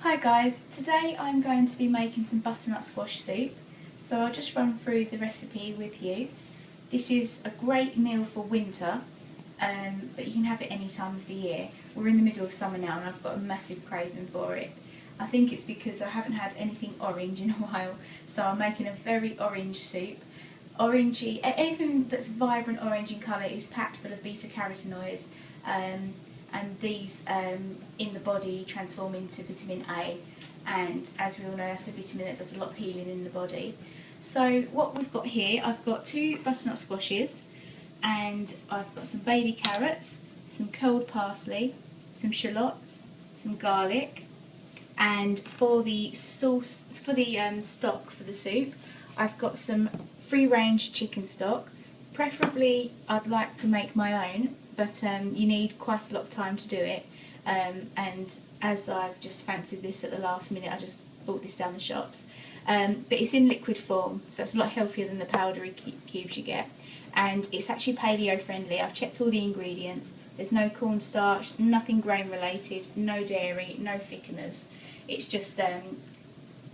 Hi guys, today I'm going to be making some butternut squash soup, so I'll just run through the recipe with you. This is a great meal for winter, but you can have it any time of the year. We're in the middle of summer now and I've got a massive craving for it. I think it's because I haven't had anything orange in a while, so I'm making a very orange soup. Orangey, anything that's vibrant orange in colour is packed full of beta-carotenoids, and these in the body transform into vitamin A, and as we all know, that's a vitamin that does a lot of healing in the body. So what we've got here, I've got 2 butternut squashes, and I've got some baby carrots, some cold parsley, some shallots, some garlic, and for the sauce, for the stock for the soup, I've got some free-range chicken stock. Preferably I'd like to make my own, but you need quite a lot of time to do it, and as I've just fancied this at the last minute, I just bought this down the shops. But it's in liquid form, so it's a lot healthier than the powdery cubes you get, and it's actually paleo friendly. I've checked all the ingredients. There's no cornstarch, nothing grain related, no dairy, no thickeners. It's just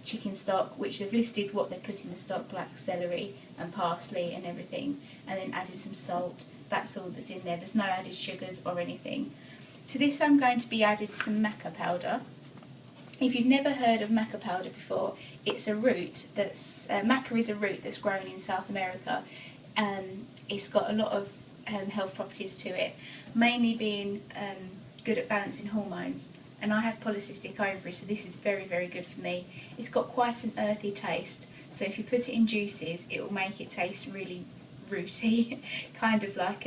chicken stock, which they've listed what they put in the stock, like celery and parsley and everything, and then added some salt. That's all that's in there. There's no added sugars or anything. To this I'm going to be adding some maca powder. If you've never heard of maca powder before, it's a root that's, maca is a root that's grown in South America. It's got a lot of health properties to it, mainly being good at balancing hormones. And I have polycystic ovaries, so this is very, very good for me. It's got quite an earthy taste, so if you put it in juices, it will make it taste really rooty, kind of like,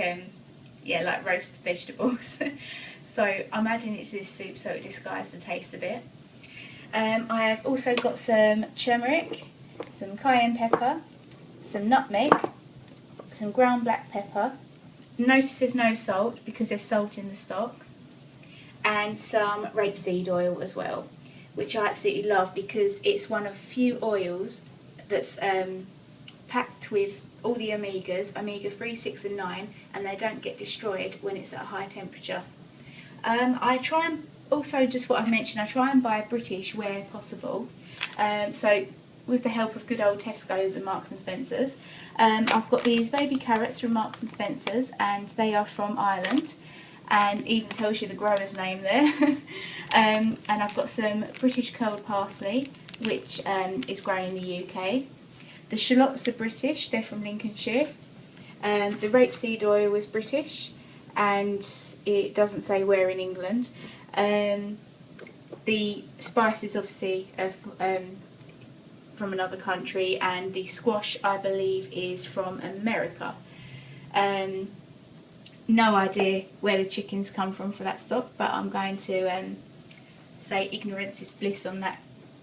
like roast vegetables. So I'm adding it to this soup so it disguises the taste a bit. I have also got some turmeric, some cayenne pepper, some nutmeg, some ground black pepper. Notice there's no salt because there's salt in the stock. And some rapeseed oil as well, which I absolutely love because it's one of few oils that's packed with all the omegas, omega 3, 6 and 9, and they don't get destroyed when it's at a high temperature. I try and, also just what I've mentioned, I try and buy British where possible. So with the help of good old Tesco's and Marks and Spencer's, I've got these baby carrots from Marks and Spencer's, and they are from Ireland. And even tells you the grower's name there. And I've got some British cold parsley, which is grown in the UK. The shallots are British, they're from Lincolnshire. The rapeseed oil is British, and it doesn't say where in England. The spices obviously are from another country, and the squash I believe is from America. No idea where the chickens come from for that stock, but I'm going to say ignorance is bliss on that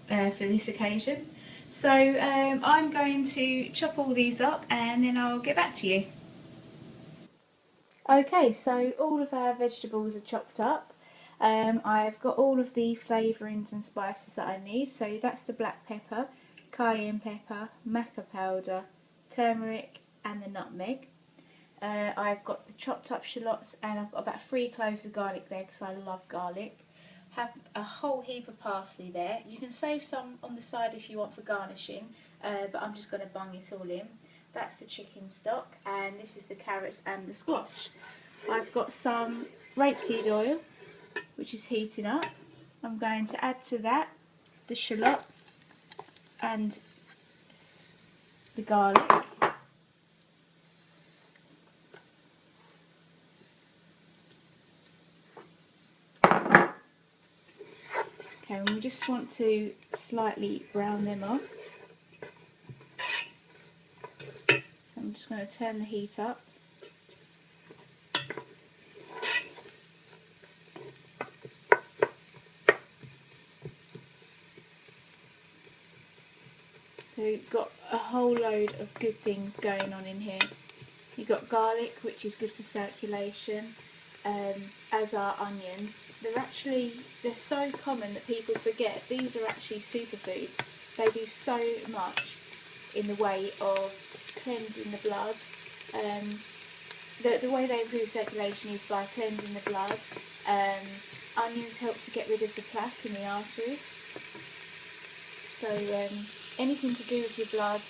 for this occasion. So I'm going to chop all these up and then I'll get back to you. Okay, so all of our vegetables are chopped up. I've got all of the flavourings and spices that I need. So that's the black pepper, cayenne pepper, maca powder, turmeric and the nutmeg. I've got the chopped up shallots, and I've got about 3 cloves of garlic there because I love garlic. Have a whole heap of parsley there. You can save some on the side if you want for garnishing, but I'm just going to bung it all in. That's the chicken stock, and this is the carrots and the squash. I've got some rapeseed oil, which is heating up. I'm going to add to that the shallots and the garlic. Okay, and we just want to slightly brown them off. So I'm just going to turn the heat up. So you've got a whole load of good things going on in here. You've got garlic, which is good for circulation, as are onions. They're so common that people forget. These are actually superfoods. They do so much in the way of cleansing the blood. The way they improve circulation is by cleansing the blood. Onions help to get rid of the plaque in the arteries. So anything to do with your blood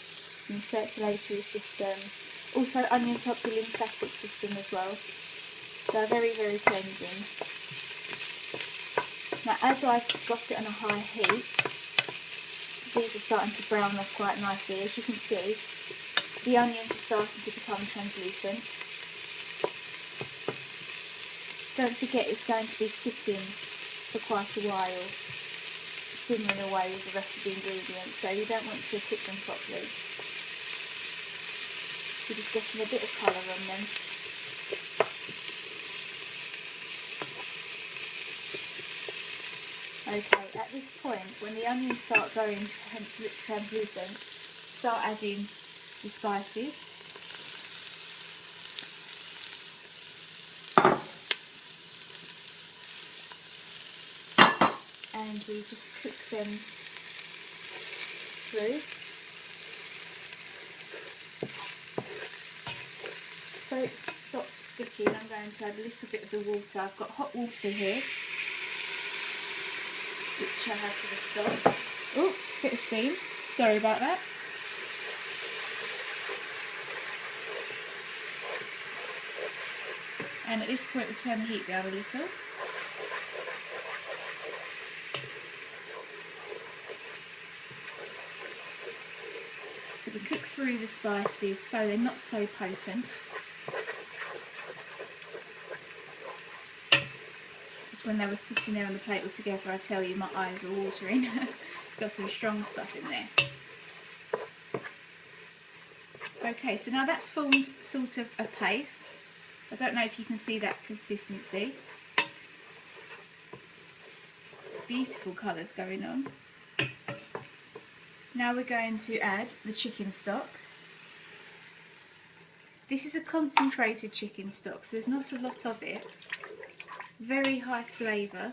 and your circulatory system. Also onions help your lymphatic system as well. They're very, very cleansing. Now as I've got it on a high heat, these are starting to brown off quite nicely. As you can see, the onions are starting to become translucent. Don't forget it's going to be sitting for quite a while, simmering away with the rest of the ingredients, so you don't want to cook them properly. You're just getting a bit of colour on them. Okay, at this point, when the onions start going translucent, start adding the spices. And we just cook them through. So it stops sticking, I'm going to add a little bit of the water. I've got hot water here, which I have for the stock. Oh, bit of steam. Sorry about that. And at this point we'll turn the heat down a little. So we cook through the spices so they're not so potent. Just when they were sitting there on the plate all together, I tell you, my eyes were watering. Got some strong stuff in there. Okay, so now that's formed sort of a paste. I don't know if you can see that consistency. Beautiful colours going on. Now we're going to add the chicken stock. This is a concentrated chicken stock, so there's not a lot of it. Very high flavour.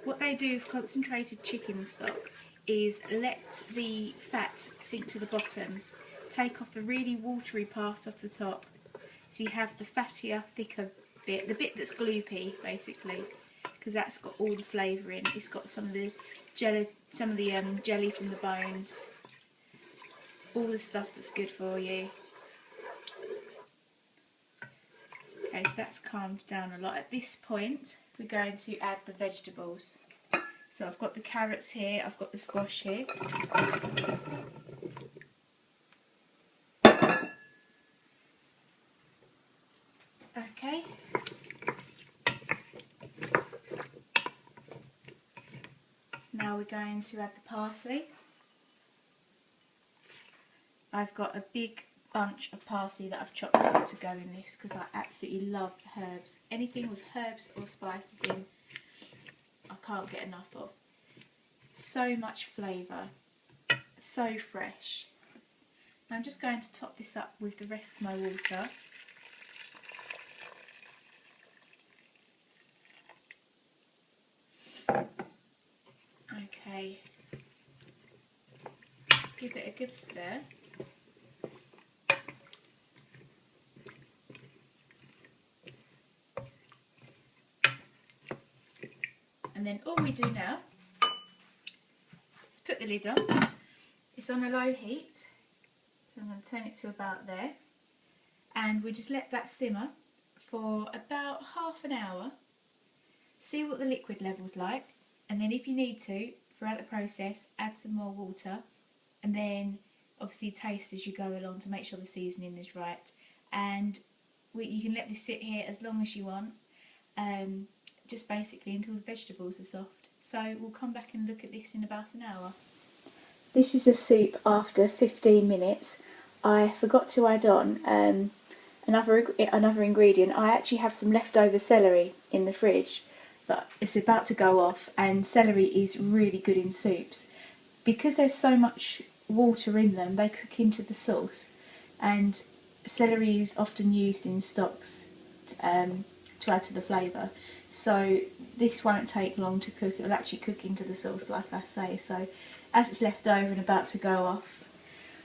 What they do with concentrated chicken stock is let the fat sink to the bottom, take off the really watery part off the top, so you have the fattier, thicker bit, the bit that's gloopy basically, because that's got all the flavour in. It's got some of the jelly, jelly from the bones, all the stuff that's good for you. Okay, so that's calmed down a lot. At this point, we're going to add the vegetables. So I've got the carrots here, I've got the squash here. Okay. Now we're going to add the parsley. I've got a big bunch of parsley that I've chopped up to go in this because I absolutely love herbs. Anything with herbs or spices in, I can't get enough of. So much flavour, so fresh. Now I'm just going to top this up with the rest of my water. Okay, give it a good stir. And then all we do now is put the lid on. It's on a low heat, so I'm going to turn it to about there. And we just let that simmer for about half an hour. See what the liquid level's like. And then if you need to, throughout the process, add some more water. And then obviously taste as you go along to make sure the seasoning is right. And you can let this sit here as long as you want. Just basically until the vegetables are soft. So we'll come back and look at this in about an hour. This is the soup after 15 minutes. I forgot to add on another ingredient. I actually have some leftover celery in the fridge, but it's about to go off, and celery is really good in soups. Because there's so much water in them, they cook into the sauce, and celery is often used in stocks to add to the flavour. So this won't take long to cook, it will actually cook into the sauce like I say. So as it's left over and about to go off,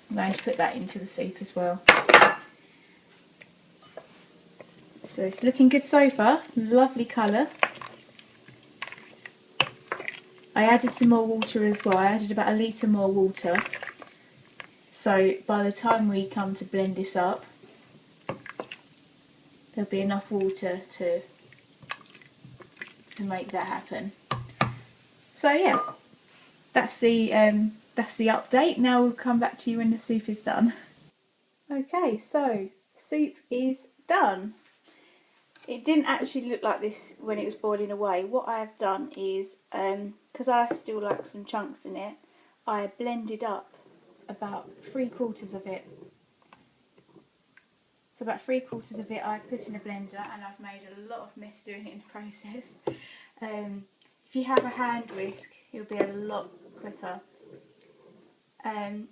I'm going to put that into the soup as well. So it's looking good so far, lovely colour. I added some more water as well. I added about 1 litre more water. So by the time we come to blend this up, there'll be enough water to make that happen. So yeah, that's the update. Now we'll come back to you when the soup is done. Okay, so soup is done. It didn't actually look like this when it was boiling away. What I have done is, because I still like some chunks in it, I blended up about 3/4 of it. So about 3/4 of it I put in a blender, and I've made a lot of mess doing it in the process. If you have a hand whisk, it'll be a lot quicker. And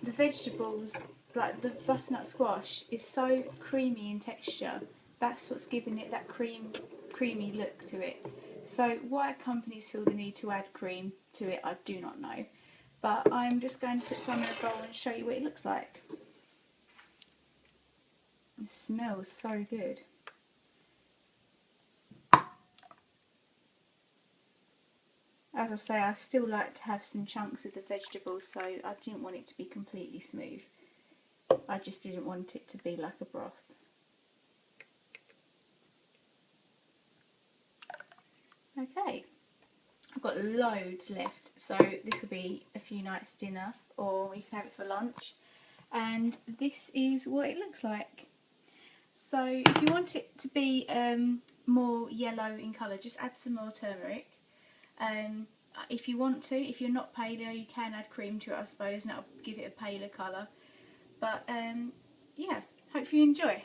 the vegetables, like the butternut squash, is so creamy in texture. That's what's giving it that creamy look to it. So why companies feel the need to add cream to it, I do not know. But I'm just going to put some in a bowl and show you what it looks like. It smells so good. As I say, I still like to have some chunks of the vegetables, so I didn't want it to be completely smooth. I just didn't want it to be like a broth. Okay, I've got loads left, so this will be a few nights' dinner, or you can have it for lunch. And this is what it looks like. So if you want it to be more yellow in colour, just add some more turmeric. If you want to, if you're not paleo, you can add cream to it, I suppose, and that'll give it a paler colour. But yeah, hope you enjoy.